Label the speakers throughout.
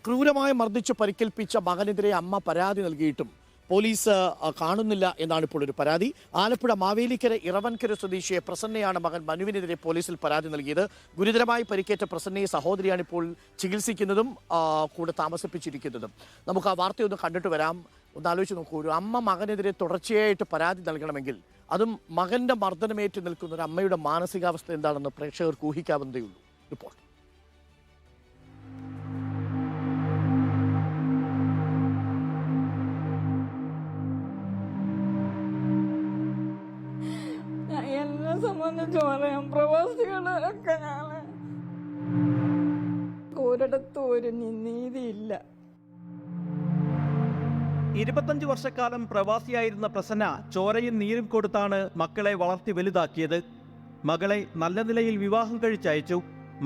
Speaker 1: ക്രൂരമായി മർദ്ദിച്ച് പരിക്കേൽപ്പിച്ച മകനെതിരെ അമ്മ പരാതി നൽകിയിട്ടും പോലീസ് കാണുന്നില്ല എന്നാണ് ഇപ്പോൾ ഒരു പരാതി. ആലപ്പുഴ മാവേലിക്കര ഇറവൻകര സ്വദേശിയെ പ്രസന്നയാണ് മകൻ മനുവിനെതിരെ പോലീസിൽ പരാതി നൽകിയത്. ഗുരുതരമായി പരിക്കേറ്റ പ്രസന്നയെ സഹോദരിയാണ് ഇപ്പോൾ ചികിത്സിക്കുന്നതും കൂടെ താമസിപ്പിച്ചിരിക്കുന്നതും. നമുക്ക് ആ വാർത്തയൊന്ന് കണ്ടിട്ട് വരാം. ഒന്ന് ആലോചിച്ച് നോക്കൂ, ഒരു അമ്മ മകനെതിരെ തുടർച്ചയായിട്ട് പരാതി നൽകണമെങ്കിൽ, അതും മകന്റെ മർദ്ദനമേറ്റ് നിൽക്കുന്ന ഒരു അമ്മയുടെ മാനസികാവസ്ഥ എന്താണെന്ന് പ്രേക്ഷകർക്ക് ഊഹിക്കാവുന്നതേയുള്ളൂ. റിപ്പോർട്ട്.
Speaker 2: എന്നെ സംബന്ധിച്ച് പറയാം, പ്രവാസികളൊക്കെ ഞാൻ ഒരിടത്തും ഒരു നീതിയില്ല.
Speaker 3: 25 വർഷക്കാലം പ്രവാസിയായിരുന്ന പ്രസന്ന ചോരയും നീരും കൊടുത്താണ് മക്കളെ വളർത്തി വലുതാക്കിയത്. മകളെ നല്ല നിലയിൽ വിവാഹം കഴിച്ചയച്ചു.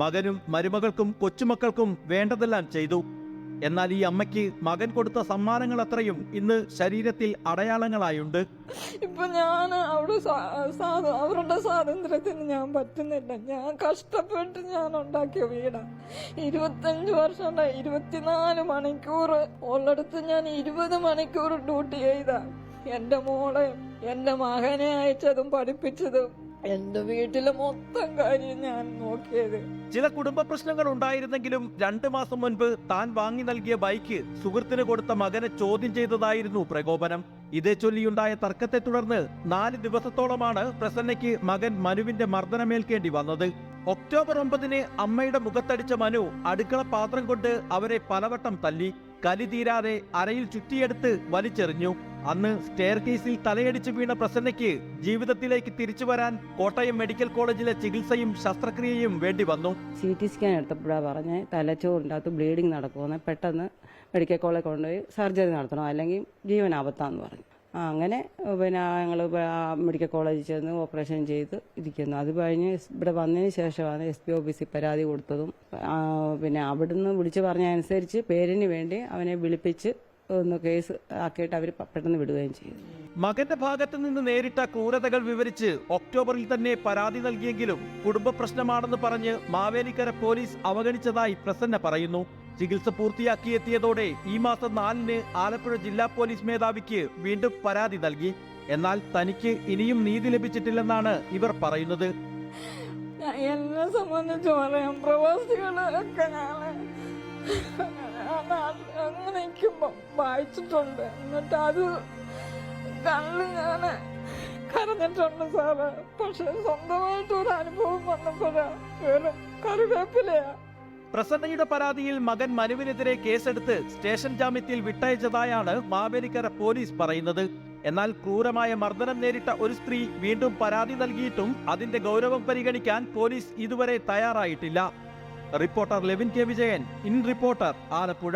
Speaker 3: മകനും മരുമകൾക്കും കൊച്ചുമക്കൾക്കും വേണ്ടതെല്ലാം ചെയ്തു. എന്നാൽ ഈ അമ്മയ്ക്ക് മകൻ കൊടുത്ത സമ്മാനങ്ങൾ അത്രയും ഇന്ന് ശരീരത്തിൽ അടയാളങ്ങളായുണ്ട്.
Speaker 2: ഇപ്പൊ ഞാൻ അവരുടെ സ്വാതന്ത്ര്യത്തിന് ഞാൻ പറ്റുന്നില്ല. ഞാൻ കഷ്ടപ്പെട്ട് ഞാൻ ഉണ്ടാക്കിയ വീടാണ്. 25 വർഷം 24 മണിക്കൂർ ഉള്ളിടത്ത് ഞാൻ 20 മണിക്കൂർ ഡ്യൂട്ടി ചെയ്ത എന്റെ മോളെ എന്റെ മകനെ അയച്ചതും പഠിപ്പിച്ചതും എന്റെ വീട്ടിലെ മൊത്തം കാര്യം ഞാൻ നോക്കിയത്.
Speaker 3: ചില കുടുംബ പ്രശ്നങ്ങൾ ഉണ്ടായിരുന്നെങ്കിലും 2 മാസം മുൻപ് താൻ വാങ്ങി നൽകിയ ബൈക്ക് സുഹൃത്തിന് കൊടുത്ത മകനെ ചോദ്യം ചെയ്തതായിരുന്നു പ്രകോപനം. ഇതേ ചൊല്ലിയുണ്ടായ തർക്കത്തെ തുടർന്ന് 4 ദിവസത്തോളമാണ് പ്രസന്നയ്ക്ക് മകൻ മനുവിന്റെ മർദ്ദനമേൽക്കേണ്ടി വന്നത്. ഒക്ടോബർ 9-ന് അമ്മയുടെ മുഖത്തടിച്ച മനു അടുക്കള പാത്രം കൊണ്ട് അവരെ പലവട്ടം തല്ലി. കലി തീരാതെ അരയിൽ ചുറ്റിയെടുത്ത് വലിച്ചെറിഞ്ഞു. അന്ന് സ്റ്റെയർ കേസിൽ തലയടിച്ച് വീണ പ്രസന്നയ്ക്ക് ജീവിതത്തിലേക്ക് തിരിച്ചു വരാൻ കോട്ടയം മെഡിക്കൽ കോളേജിലെ ചികിത്സയും ശസ്ത്രക്രിയയും വേണ്ടി വന്നു.
Speaker 4: CT സ്കാൻ എടുത്തപ്പോഴാണ് പറഞ്ഞ് തലച്ചോറിൻ്റെ അകത്ത് ബ്ലീഡിങ് നടക്കുമെന്ന്. പെട്ടെന്ന് മെഡിക്കൽ കോളേജിൽ കൊണ്ടുപോയി സർജറി നടത്തണം, അല്ലെങ്കിൽ ജീവനാപത്താന്ന് പറഞ്ഞു. അങ്ങനെ പിന്നെ ഞങ്ങൾ മെഡിക്കൽ കോളേജിൽ ചെന്ന് ഓപ്പറേഷൻ ചെയ്ത് ഇരിക്കുന്നു. അത് കഴിഞ്ഞ് ഇവിടെ വന്നതിന് ശേഷമാണ് SP ഓഫീസിൽ പരാതി കൊടുത്തതും. പിന്നെ അവിടുന്ന് വിളിച്ചു പറഞ്ഞ അനുസരിച്ച് പേരിന് വേണ്ടി അവനെ വിളിപ്പിച്ച് ഒന്ന് കേസ് ആക്കിയിട്ട് അവർ പെട്ടെന്ന് വിടുകയും ചെയ്തു.
Speaker 3: മകന്റെ ഭാഗത്ത് നിന്ന് നേരിട്ട ക്രൂരതകൾ വിവരിച്ച് ഒക്ടോബറിൽ തന്നെ പരാതി നൽകിയെങ്കിലും കുടുംബ പ്രശ്നമാണെന്ന് പറഞ്ഞ് മാവേലിക്കര പോലീസ് അവഗണിച്ചതായി പ്രസന്ന പറയുന്നു. ചികിത്സ പൂർത്തിയാക്കിയെത്തിയതോടെ ഈ മാസം 4-ന് ആലപ്പുഴ ജില്ലാ പോലീസ് മേധാവിക്ക് വീണ്ടും പരാതി നൽകി. എന്നാൽ തനിക്ക് ഇനിയും നീതി ലഭിച്ചിട്ടില്ലെന്നാണ് ഇവർ പറയുന്നത്.
Speaker 2: എന്നെ സംബന്ധിച്ച് പറയാം, പ്രവാസികളൊക്കെ ഞാൻ അങ്ങനെ നിൽക്കുമ്പോ വായിച്ചിട്ടുണ്ട്. എന്നിട്ട് അത് കണ്ട് ഞാൻ കരഞ്ഞിട്ടുണ്ട് സാറ്. പക്ഷെ സ്വന്തമായിട്ടൊരു അനുഭവം വന്നപ്പോഴാ വെറും കറിവേപ്പിലയാ.
Speaker 3: പ്രസന്നയുടെ പരാതിയിൽ മകൻ മനുവിനെതിരെ കേസെടുത്ത് സ്റ്റേഷൻ ജാമ്യത്തിൽ വിട്ടയച്ചതായാണ് മാവേലിക്കര പോലീസ് പറയുന്നത്. എന്നാൽ ക്രൂരമായ മർദ്ദനം നേരിട്ട ഒരു സ്ത്രീ വീണ്ടും പരാതി നൽകിയിട്ടും അതിന്റെ ഗൗരവം പരിഗണിക്കാൻ പോലീസ് ഇതുവരെ തയ്യാറായിട്ടില്ല. Reporter Levin K Vijayan, in reporter, Alappuzha.